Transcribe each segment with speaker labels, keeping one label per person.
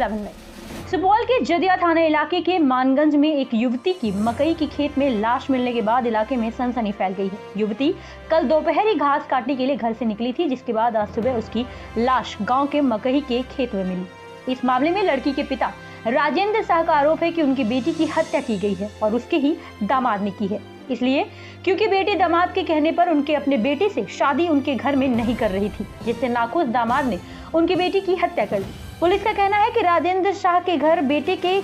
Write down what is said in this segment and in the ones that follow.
Speaker 1: 7 में सुपौल के जदिया थाना इलाके के मानगंज में एक युवती की मकई की खेत में लाश मिलने के बाद इलाके में सनसनी फैल गई है। युवती कल दोपहर ही घास काटने के लिए घर से निकली थी, जिसके बाद आज सुबह उसकी लाश गांव के मकई के खेत में मिली। इस मामले में लड़की के पिता राजेंद्र शाह का आरोप है कि उनकी बेटी की हत्या की गई है और उसके ही दामाद ने की है, इसलिए क्योंकि बेटी दामाद के कहने पर उनके अपने बेटे से शादी उनके घर में नहीं कर रही थी, जिससे नाखुश दामाद ने उनकी बेटी की हत्या कर दी। पुलिस का कहना है कि राजेंद्र शाह के घर बेटे के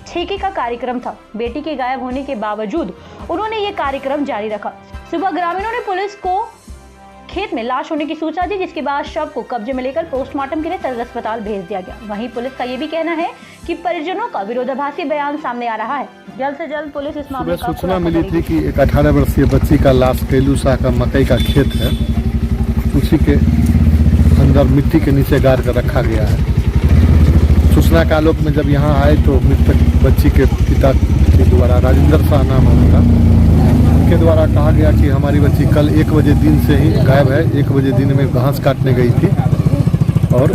Speaker 1: ठेके का कार्यक्रम था। बेटी के गायब होने के बावजूद उन्होंने ये कार्यक्रम जारी रखा। सुबह ग्रामीणों ने पुलिस को खेत में लाश होने की सूचना दी, जिसके बाद शव को कब्जे में लेकर पोस्टमार्टम के लिए सदर अस्पताल भेज दिया गया। वहीं पुलिस का ये भी कहना है कि परिजनों का विरोधाभासी बयान सामने आ रहा है। जल्द से जल्द पुलिस इस मामले का
Speaker 2: सूचना मिली थी कि एक 18 वर्षीय बच्ची का लाश कैलू शाह का मकई का खेत है, उसी के अंदर मिट्टी के नीचे गाड़ कर रखा गया है। सूचना के आलोक में जब यहाँ आए तो मृतक बच्ची के पिता के द्वारा, राजेंद्र शाह नाम है उनका, उनके द्वारा कहा गया कि हमारी बच्ची कल 1 बजे दिन से ही गायब है। 1 बजे दिन में घास काटने गई थी और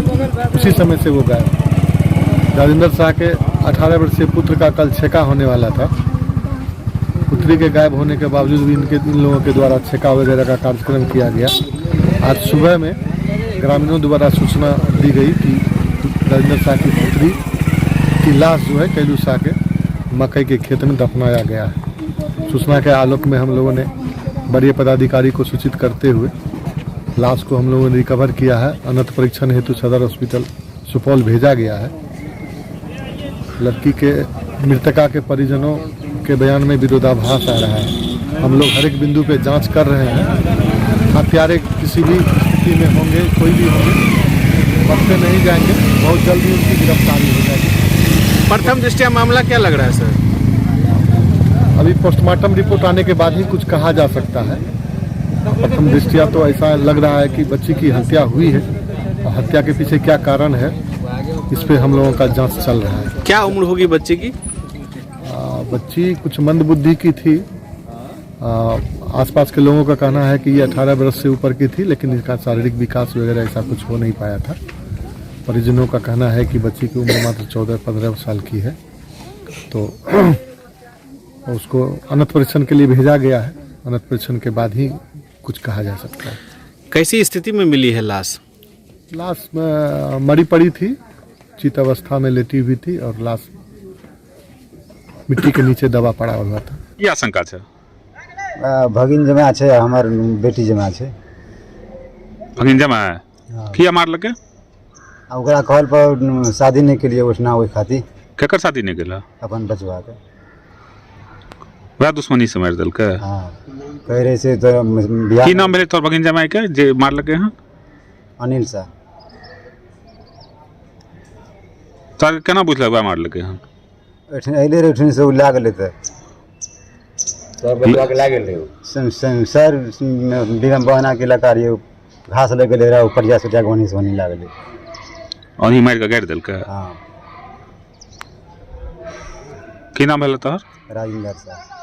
Speaker 2: उसी समय से वो गायब। राजेंद्र शाह के 18 वर्षीय पुत्र का कल छेका होने वाला था। पुत्री के गायब होने के बावजूद भी इन लोगों के द्वारा छेका वगैरह का कार्यक्रम किया गया। आज सुबह में ग्रामीणों द्वारा सूचना दी गई कि राजेंद्र शाह की पुत्री की लाश जो है कैलू शाह के मकई के खेत में दफनाया गया है। सूचना के आलोक में हम लोगों ने वरीय पदाधिकारी को सूचित करते हुए लाश को हम लोगों ने रिकवर किया है। उन्नत परीक्षण हेतु सदर हॉस्पिटल सुपौल भेजा गया है। लड़की के मृतका के परिजनों के बयान में विरोधाभास आ रहा है। हम लोग हर एक बिंदु पे जांच कर रहे हैं। हत्यारे किसी भी स्थिति में होंगे, कोई भी होंगे, बचते नहीं जाएंगे। बहुत जल्दी उनकी गिरफ्तारी हो जाएगी।
Speaker 3: प्रथम दृष्टया मामला क्या लग रहा है सर?
Speaker 2: अभी पोस्टमार्टम रिपोर्ट आने के बाद ही कुछ कहा जा सकता है। प्रथम दृष्टया तो ऐसा लग रहा है कि बच्ची की हत्या हुई है और हत्या के पीछे क्या कारण है, इस पे हम लोगों का जांच चल रहा है।
Speaker 3: क्या उम्र होगी बच्ची की?
Speaker 2: बच्ची कुछ मंदबुद्धि की थी। आसपास के लोगों का कहना है कि ये 18 वर्ष से ऊपर की थी, लेकिन इसका शारीरिक विकास वगैरह ऐसा कुछ हो नहीं पाया था। परिजनों का कहना है कि बच्ची की उम्र मात्र 14-15 साल की है। तो उसको उन्नत परीक्षण के लिए भेजा गया है। उन्नत परीक्षण के बाद ही कुछ कहा जा सकता है।
Speaker 3: कैसी स्थिति में मिली है लाश?
Speaker 2: लाश मरी पड़ी थी, चित अवस्था में लेटी हुई थी और लाश मिट्टी के नीचे दबा पड़ा हुआ था।
Speaker 4: क्या आशंका है?
Speaker 5: भगिन जमा छे, हमार बेटी जमा छे।
Speaker 4: भगिन जमा है? किया मार लगे?
Speaker 5: ओकरा कहल पर शादी नहीं के लिए उसना ओइ खातिर।
Speaker 4: केकर शादी नहीं केला?
Speaker 5: अपन बचवा के।
Speaker 4: वह दुश्मनी से मार दल के?
Speaker 5: हां, कह रहे से तो बियाह।
Speaker 4: की नाम भेले तोर भगिन जमा के जे मार लगे हैं?
Speaker 5: अनिल शाह।
Speaker 4: तार केना बुझले बा मार लगे हैं?
Speaker 5: अइले रे उठने से उ लाग लेते। सब बचवा के लाग गेले। सर बिगम बहना के लगा रही घास लगे ले रहा ऊपर जा से जागवानी से होने लागले।
Speaker 4: और ही मार के गाड़ दल के?
Speaker 5: हां।
Speaker 4: की नाम भेले तोर?
Speaker 5: राजेंद्र शाह।